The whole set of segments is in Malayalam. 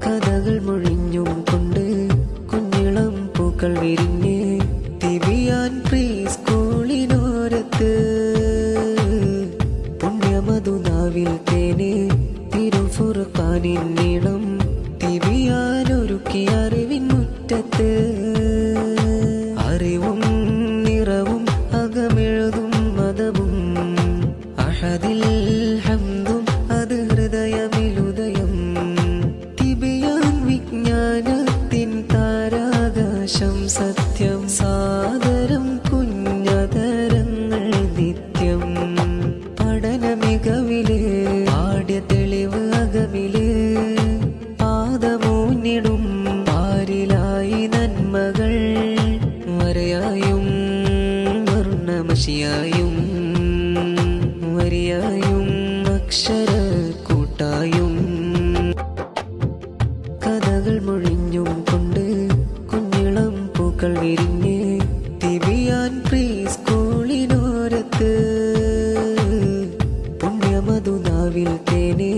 കഥകൾ മൊഴിഞ്ഞും കൊണ്ട് കുഞ്ഞിളം പൂക്കൾ വിരിഞ്ഞ് തിബിയാൻ പ്രീ സ്കൂളിനോരത്ത് പുണ്യമധുനാവിൽ തേന് തിരുഫുർഖാനിൻ നീളം തിബിയാനൊരുക്കിയ അറിവിൻ മുറ്റത്ത് അറിവും നിറവും അകമെഴുതും മതവും അഹദിൽ ഹംദും അത് ഹൃദയമിലുദയം തിബിയാൻ വിജ്ഞാനത്തിൻ താരാകാശം സത്യം സാദരം കുഞ്ഞതരങ്ങൾ നിത്യം പഠന മികവില് പാഠ്യ തെളിവ് അകമില് പാദമൂന്നിടും പാരിലായി നന്മകൾ വരയായും വർണ്ണമഷിയായും വരിയായും അക്ഷര കൂട്ടായും കഥകൾ മൊഴിഞ്ഞും കൊണ്ട് കുഞ്ഞിളം പൂക്കൾ വിരിഞ്ഞ് തിബിയാൻ പ്രീ സ്കൂളിനോരത്ത് പുണ്യമധുനാവിൽ തേന്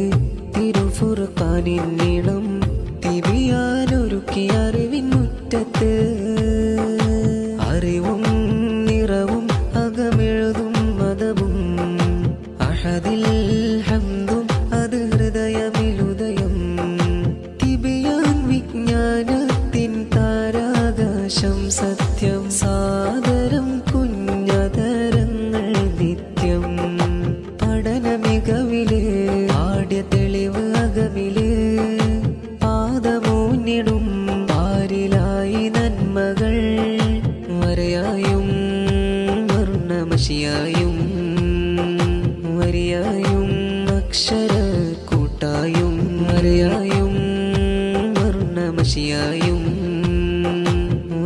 തിരുഫുർഖാനിൻ നീളം തിബിയാനൊരുക്കിയ അറിവിൻ മുറ്റത്ത് അറിവും നിറവും അകമെഴുതും മതവും അഹദിൽ ഹംദും അത് ഹൃദയമിലുദയം തിബിയാൻ വിജ്ഞാനത്തിൻ താരാകാശം സത്യം സാദരം കുഞ്ഞതരങ്ങൾ നിത്യം പഠന മികവില് പാഠ്യ തെളിവ് അകമില് പാദമൂന്നിടും പാരിലായി നന്മകൾ വരയായും വർണ്ണമഷിയായും വരിയായും അക്ഷര കൂട്ടായും വരയായും വർണ്ണമഷിയായും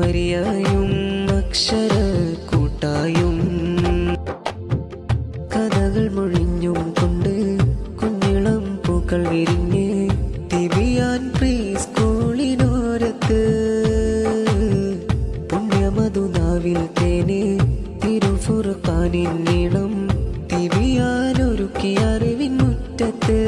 വരിയായും അക്ഷര കൂട്ടായും കഥകൾ മൊഴിഞ്ഞും കൊണ്ട് കുഞ്ഞിളം പൂക്കൾ വിരിഞ്ഞ് തിബിയാൻ പ്രീ സ്കൂളിനോരത്ത് പുണ്യമധുനാവിൽ തേന് തിരുഫുർഖാനിൻ നീളം തിബിയാനൊരുക്കിയ അറിവിൻ മുറ്റത്ത്